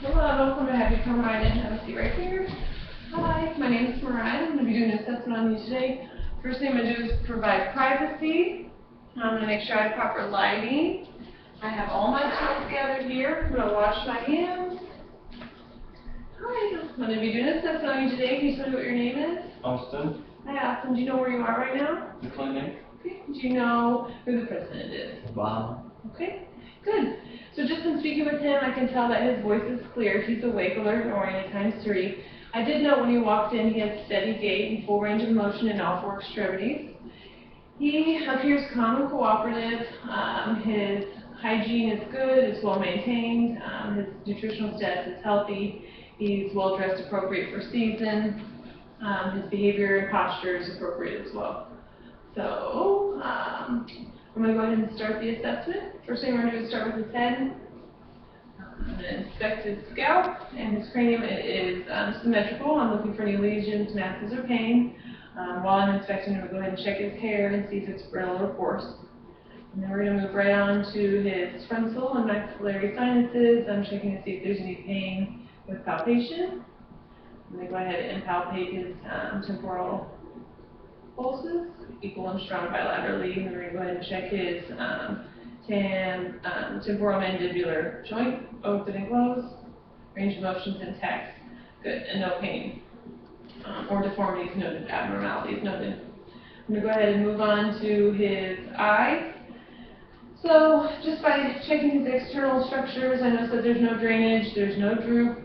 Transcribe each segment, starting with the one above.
Hello, I'm going to have you come right in and have a seat right here. Hi, my name is Mariah. I'm going to be doing an assessment on you today. First thing I'm going to do is provide privacy. I'm going to make sure I have proper lighting. I have all my tools gathered here. I'm going to wash my hands. Hi, I'm going to be doing an assessment on you today. Can you tell me what your name is? Austin. Hi, Austin. Do you know where you are right now? The clinic. Okay. Do you know who the president is? Wow. Okay, good. So just in speaking with him, I can tell that his voice is clear. He's awake, alert, and oriented ×3. I did note when he walked in, he has steady gait and full range of motion in all 4 extremities. He appears calm and cooperative. His hygiene is good, it's well maintained. His nutritional status is healthy. He's well dressed, appropriate for season. His behavior and posture is appropriate as well. So, I'm going to go ahead and start the assessment. First thing we're going to do is start with his head. I'm going to inspect his scalp and his cranium. It is symmetrical. I'm looking for any lesions, masses, or pain. While I'm inspecting, I'm going to go ahead and check his hair and see if it's brittle or coarse. And then we're going to move right on to his frontal and maxillary sinuses. I'm checking to see if there's any pain with palpation. I'm going to go ahead and palpate his temporal pulses, equal and strong bilaterally. And then we're going to go ahead and check his temporomandibular joint, open and close, range of motions intact, good, and no pain or deformities noted, abnormalities noted. I'm going to go ahead and move on to his eye. So just by checking his external structures, I notice that there's no drainage, there's no droop.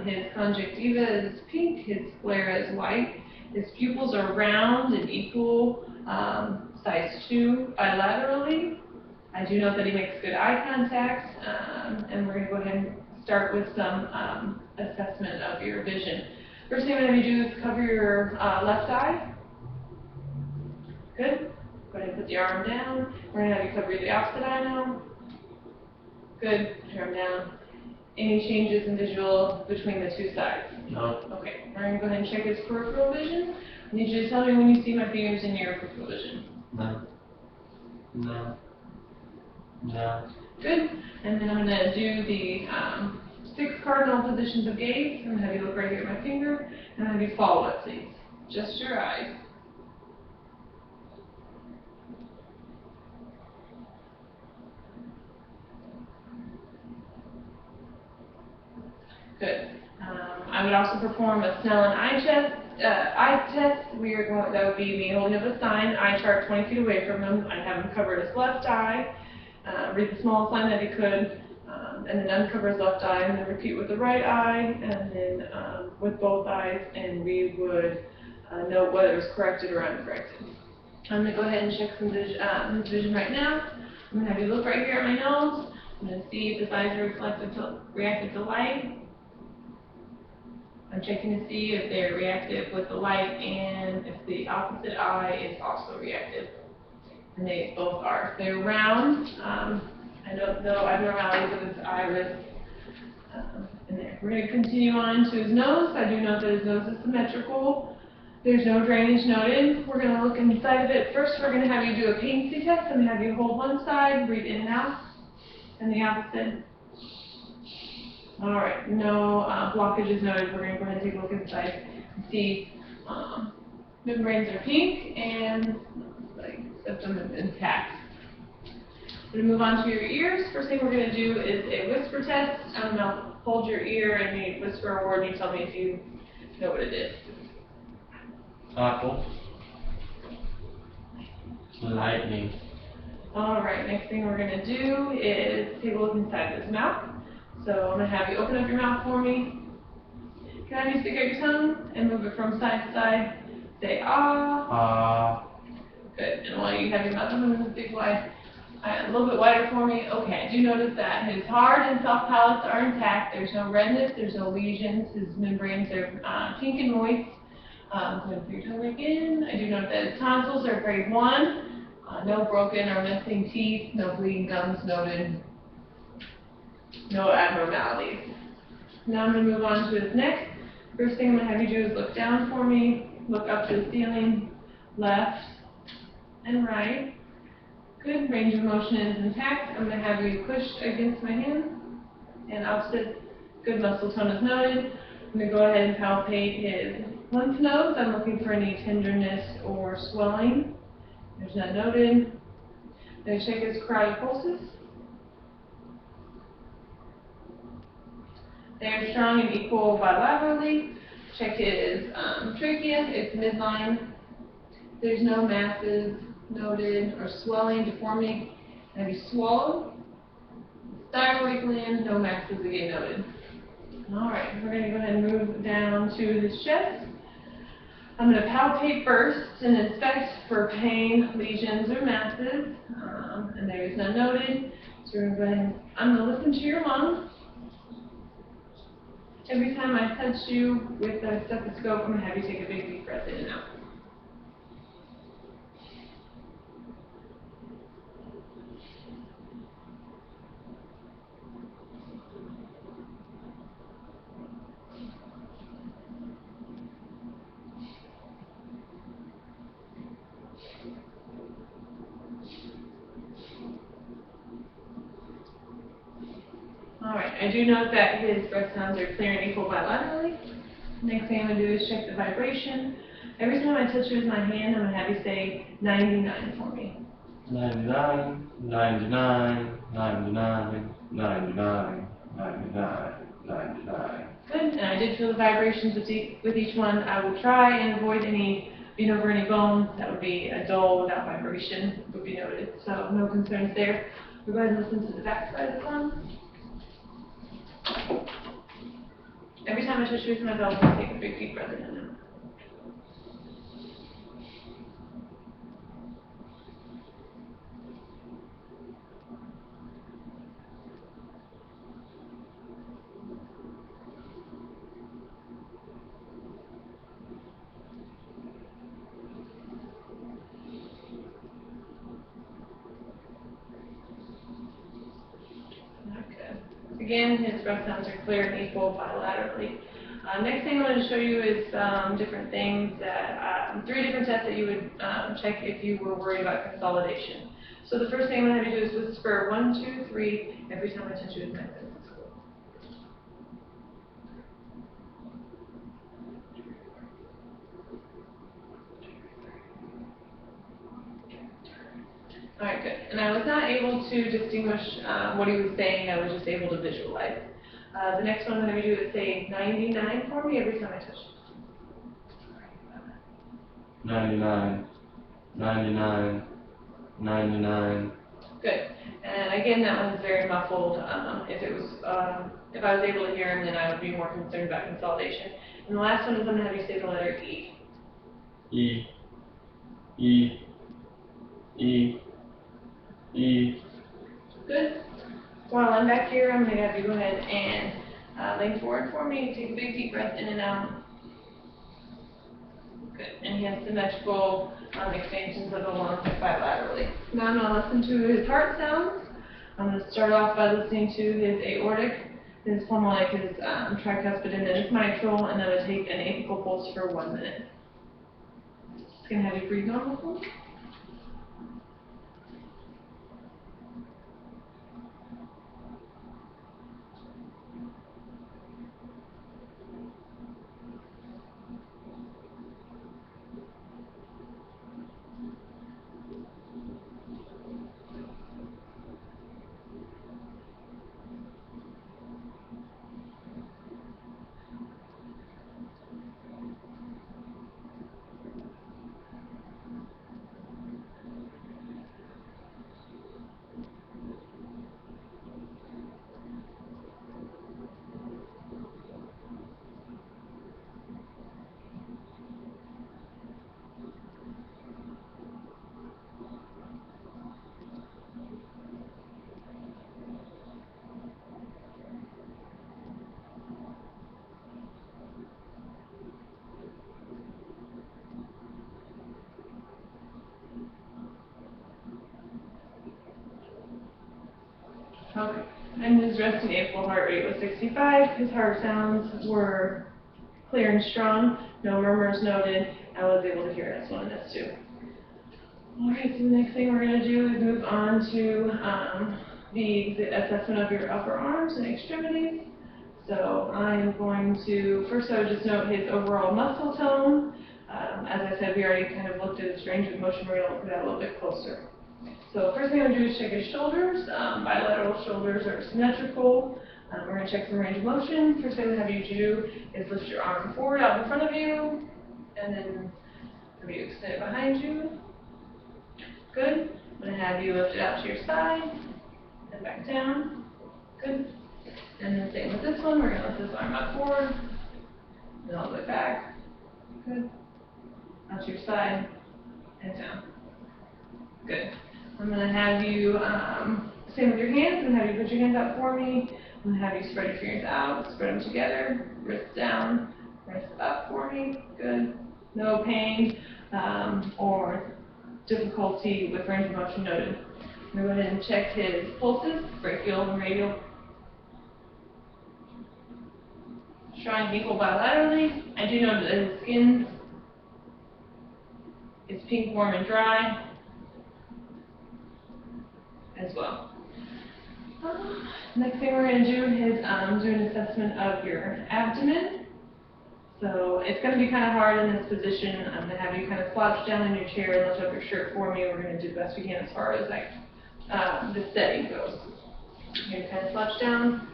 His conjunctiva is pink, his sclera is white. His pupils are round and equal, size 2 bilaterally. I do note that he makes good eye contact, and we're going to go ahead and start with some assessment of your vision. First thing I'm going to do is cover your left eye. Good. Go ahead and put the arm down. We're going to have you cover the opposite eye now. Good. Put your arm down. Any changes in visual between the 2 sides? No. Okay. We're going to go ahead and check his peripheral vision. I need you to tell me when you see my fingers in your peripheral vision. No. No. No. Good. And then I'm going to do the 6 cardinal positions of gaze. I'm going to have you look right here at my finger, and I'm going to have you follow it, please. Just your eyes. Good. I would also perform a Snellen eye test. That would be me holding up a sign, eye chart 20 feet away from him. I'd have him cover his left eye, read the smallest sign that he could, and then uncover his left eye, and then repeat with the right eye, and then with both eyes, and we would note whether it was corrected or uncorrected. I'm going to go ahead and check some his vision right now. I'm going to have you look right here at my nose. I'm going to see if his eyes are reactive to light. I'm checking to see if they're reactive with the light and if the opposite eye is also reactive. And they both are. They're round. I don't know abnormalities of his iris in there. We're going to continue on to his nose. I do note that his nose is symmetrical. There's no drainage noted. We're going to look inside of it. First, we're going to have you do a patency test. I'm going to have you hold one side, breathe in and out, and the opposite. All right, no blockages noted. We're going to go ahead and take a look inside and see membranes are pink and like septum is intact. We're going to move on to your ears. First thing we're going to do is a whisper test. I'm going to hold your ear and you whisper a word and you tell me if you know what it is. Apple. Lightning. All right, next thing we're going to do is take a look inside his mouth. So I'm going to have you open up your mouth for me. Can I have you stick out your tongue and move it from side to side? Say ah. Ah. Good. And while you have your mouth open, move big wide, a little bit wider for me. Okay. I do notice that his hard and soft palates are intact. There's no redness. There's no lesions. His membranes are pink and moist. Go ahead and put your tongue back in. I do note that his tonsils are grade 1. No broken or missing teeth. No bleeding gums noted. No abnormalities. Now I'm going to move on to his neck. First thing I'm going to have you do is look down for me, look up to the ceiling, left and right. Good. Range of motion is intact. I'm going to have you push against my hand and opposite. Good muscle tone is noted. I'm going to go ahead and palpate his lymph nodes. I'm looking for any tenderness or swelling. There's none noted. I'm going to check his carotid pulses. They are strong and equal bilaterally. Check his trachea. It's midline. There's no masses noted or swelling, deformity. Have you swallowed? Thyroid gland, no masses again noted. All right, we're going to go ahead and move down to his chest. I'm going to palpate first and inspect for pain, lesions, or masses, and there is none noted. So we're going to go ahead and I'm going to listen to your lungs. Every time I touch you with the stethoscope, I'm going to have you take a big deep breath in and out. Alright, I do note that his breath sounds are clear and equal bilaterally. Next thing I'm going to do is check the vibration. Every time I touch you with my hand, I'm going to have you say 99 for me. 99, 99, 99, 99, 99, 99. Good, and I did feel the vibrations with each one. I will try and avoid any being over any bones. That would be a dull without vibration would be noted. So no concerns there. We'll go ahead and listen to the back side of the lung. Every time I touch you with my belt, I'll take a big deep breath in and out. Again, his breath sounds are clear and equal bilaterally. Next thing I want to show you is different things that, 3 different tests that you would check if you were worried about consolidation. So the first thing I'm going to have you do is whisper 1, 2, 3 every time I touch you with my stethoscope. Alright, good. And I was not able to distinguish what he was saying, I was just able to visualize. The next one I'm going to do is say 99 for me every time I touch you. 99, 99, 99. Good. And again, that one's very muffled. If I was able to hear him, then I would be more concerned about consolidation. And the last one is I'm going to have you say the letter E. E, E, E, E. Good. While I'm back here, I'm going to have you go ahead and lean forward for me. Take a big deep breath in and out. Good. And he has symmetrical expansions of the lungs bilaterally. Now I'm going to listen to his heart sounds. I'm going to start off by listening to his aortic, his pulmonic, his tricuspid, and then his mitral, and then I'm going to take an apical pulse for 1 minute. Just going to have you breathe normal for me. Okay. And his resting apical heart rate was 65. His heart sounds were clear and strong. No murmurs noted. I was able to hear S1 and S2. Alright, so the next thing we're going to do is move on to the assessment of your upper arms and extremities. So I'm going to, first I would just note his overall muscle tone. As I said, we already kind of looked at his range of motion. We're going to look at that a little bit closer. So first thing I'm going to do is check his shoulders. Bilateral shoulders are symmetrical. We're going to check some range of motion. First thing I'm going to have you do is lift your arm forward out in front of you, and then have you extend it behind you. Good. I'm going to have you lift it out to your side and back down. Good. And then same with this one. We're going to lift this arm up forward and all the way back. Good. Out to your side and down. Good. I'm going to have you, same with your hands, and have you put your hands out for me. I'm going to have you spread your fingers out, spread them together, wrists down, wrists up for me. Good. No pain or difficulty with range of motion noted. I'm going to go ahead and check his pulses, brachial and radial. Strong and equal bilaterally. I do know that his skin is pink, warm, and dry as well. Next thing we're going to do is do an assessment of your abdomen. So it's going to be kind of hard in this position. I'm going to have you kind of slouch down in your chair and lift up your shirt for me. We're going to do the best we can as far as the setting goes. You're going to kind of slouch down,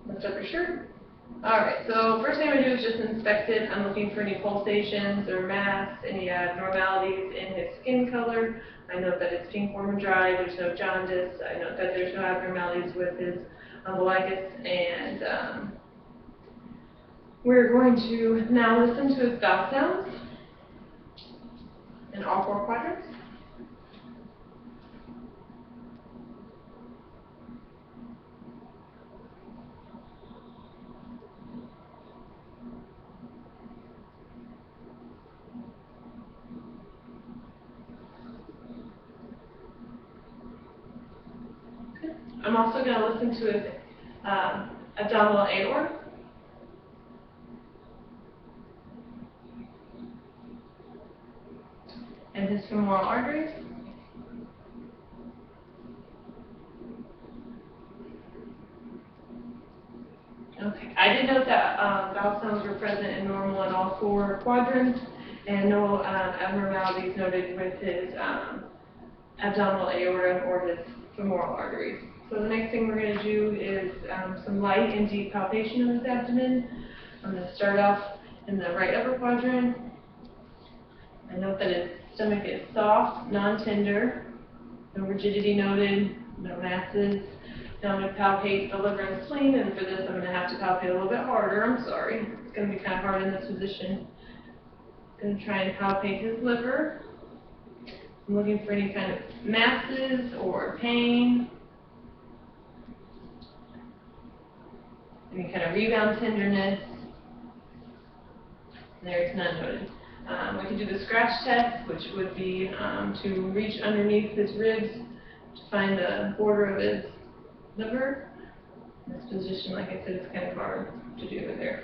lift up your shirt. Alright, so first thing I'm going to do is just inspect it. I'm looking for any pulsations or mass, any abnormalities in his skin color. I note that it's pink, warm, and dry. There's no jaundice. I note that there's no abnormalities with his umbilicus. And we're going to now listen to his vowel sounds in all four quadrants. I'm also going to listen to his abdominal aorta. And his femoral arteries. Okay, I did note that vowel sounds were present and normal in all four quadrants, and no abnormalities noted with his abdominal aorta or his femoral arteries. So the next thing we're going to do is some light and deep palpation of his abdomen. I'm going to start off in the right upper quadrant. I note that his stomach is soft, non-tender, no rigidity noted, no masses. Now I'm going to palpate the liver and spleen, and for this I'm going to have to palpate a little bit harder. I'm sorry. It's going to be kind of hard in this position. I'm going to try and palpate his liver. I'm looking for any kind of masses or pain, any kind of rebound tenderness. There's none noted. We can do the scratch test, which would be to reach underneath his ribs to find the border of his liver. In this position, like I said, it's kind of hard to do it there.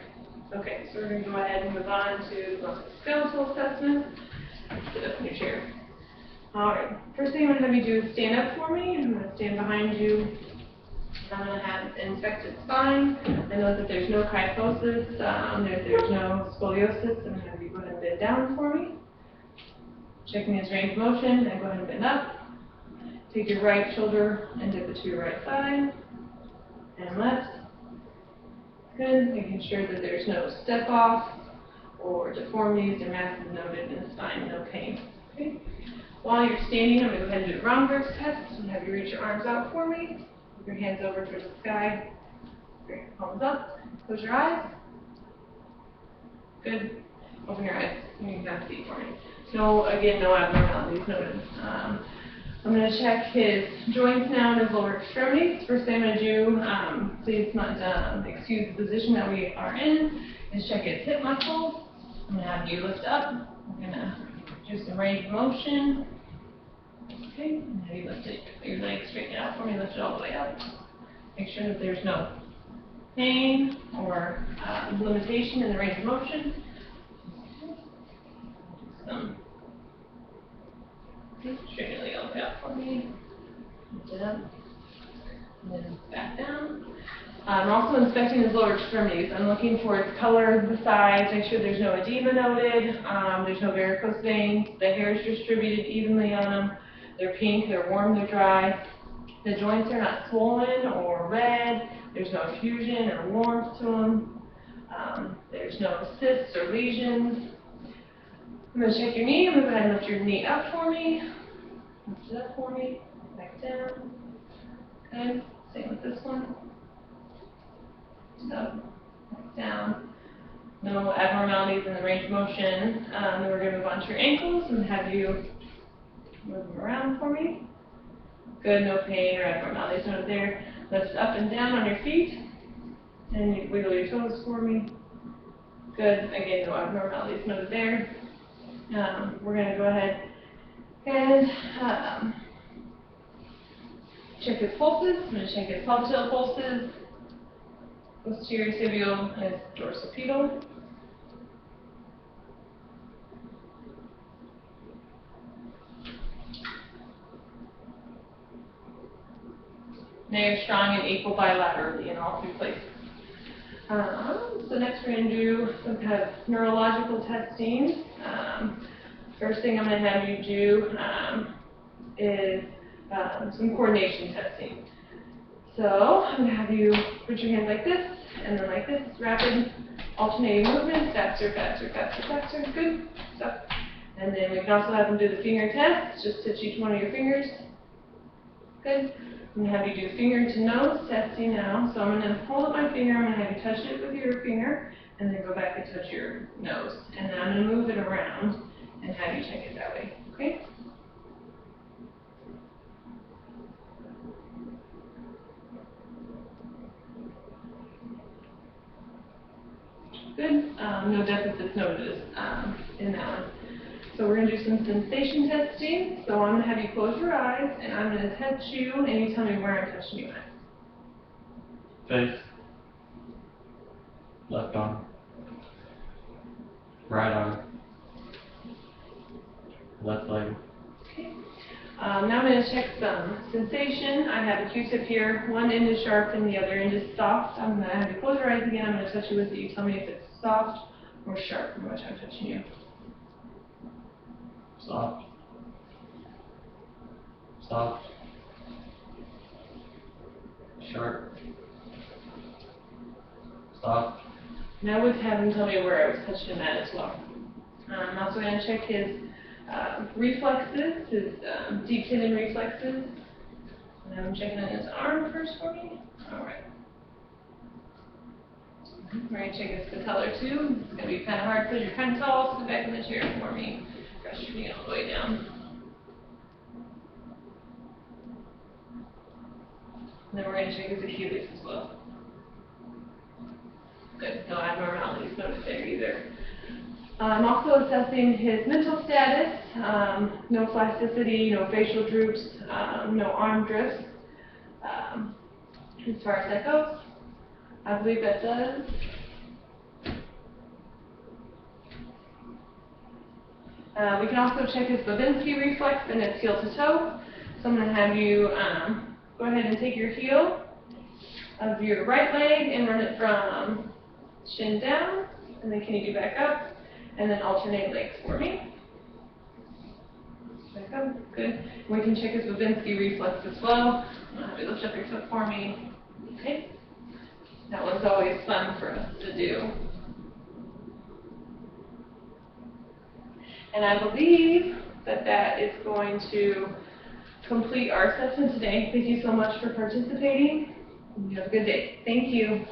Okay, so we're going to go ahead and move on to the skeletal assessment. Sit up in your chair. Alright, first thing I'm going to have you do is stand up for me. I'm going to stand behind you. I'm going to have inspected spine. I know that there's no kyphosis, there's no scoliosis. I'm going to have you go ahead and bend down for me. Checking his range of motion, and go ahead and bend up. Take your right shoulder and dip it to your right side, and left. Good, making sure that there's no step off, or deformities or masses noted in the spine, no pain. Okay. While you're standing, I'm going to go ahead and do the Romberg's test, and have you reach your arms out for me. Keep your hands over towards the sky. Bring your palms up. Close your eyes. Good. Open your eyes. You can kind of see for me. No, again, no abnormalities noted. I'm going to check his joints now in his lower extremities. First thing I'm going to do, please not excuse the position that we are in, is check his hip muscles. I'm going to have you lift up. I'm going to do some range of motion. Okay, and have you lift it, your legs straighten out for me, lift it all the way up. Make sure that there's no pain or limitation in the range of motion. Straighten your leg all the way out for me. Lift it up. And then back down. I'm also inspecting his lower extremities. I'm looking for its color, the size, make sure there's no edema noted, there's no varicose veins, the hair is distributed evenly on them, they're pink, they're warm, they're dry, the joints are not swollen or red, there's no effusion or warmth to them, there's no cysts or lesions. I'm going to check your knee. I'm going to go ahead and lift your knee up for me, lift it up for me, back down. Good. Same with this one. Up, back down. No abnormalities in the range of motion. Then we're going to move on to your ankles and have you move them around for me. Good, no pain or abnormalities noted there. Lift up and down on your feet. And you wiggle your toes for me. Good, again, no abnormalities noted there. We're going to go ahead and check his pulses. I'm going to check his palpatile pulses. Posterior tibial and dorsopedal. They are strong and equal bilaterally in all three places. So next we're going to do some kind of neurological testing. First thing I'm going to have you do is some coordination testing. So I'm going to have you put your hands like this, and then like this, rapid alternating movements, faster, faster, faster, faster, good stuff. And then we can also have them do the finger test, just touch each one of your fingers, good. I'm going to have you do finger to nose testing now. So I'm going to hold up my finger, I'm going to have you touch it with your finger, and then go back and touch your nose. And then I'm going to move it around and have you check it that way, okay? Good. No deficits noted in that one. So we're going to do some sensation testing. So I'm going to have you close your eyes, and I'm going to touch you, and you tell me where I'm touching you at. Face. Left arm. Right arm. Left leg. Okay. Now I'm going to check some sensation. I have a Q-tip here. One end is sharp and the other end is soft. I'm going to have you close your eyes again. I'm going to touch you with it. You tell me if it's soft or sharp from which I'm touching you. Soft. Soft. Sharp. Soft. Now I would have him tell me where I was touching him at as well. I'm also going to check his reflexes, his deep tendon reflexes. And I'm checking on his arm first for me. Alright. We're going to check his patellar too. It's going to be kind of hard because you're kind of tall. Sit back in the chair for me. Press your knee all the way down. And then we're going to check his Achilles as well. Good. No abnormalities noted there either. I'm also assessing his mental status, no plasticity, no facial droops, no arm drifts. As far as that goes, I believe that does. We can also check his Babinski reflex and its heel to toe. So I'm going to have you go ahead and take your heel of your right leg and run it from shin down, and then can you do back up? And then alternate legs for me. Back up, good. We can check his Babinski reflex as well. I'm going to have you lift up your foot for me. Okay. That one's always fun for us to do. And I believe that that is going to complete our assessment today. Thank you so much for participating. You have a good day. Thank you.